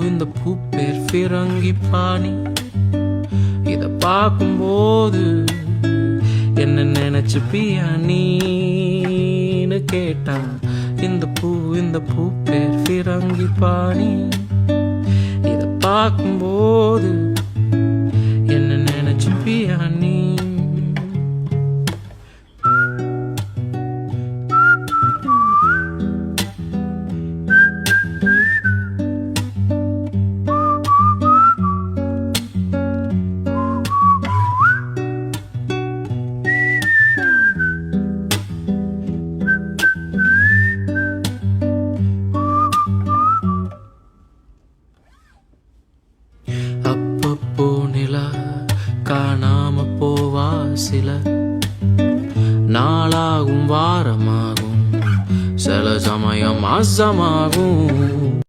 இந்த பூ பேர் ஃபிரங்கி பாணி. இத பார்க்கும்போது என்ன நினைச்சுப்பியா நீன்னு கேட்டா, இந்த பூ பேர் ஃபிரங்கி பாணி. இத பார்க்கும்போது என்ன நினைச்சுப்பியா நீ. அப்பப்போ நிலா காணாம போவா சில நாளாகும் வாரமாகும், சில சமயம் மாசமாகும்.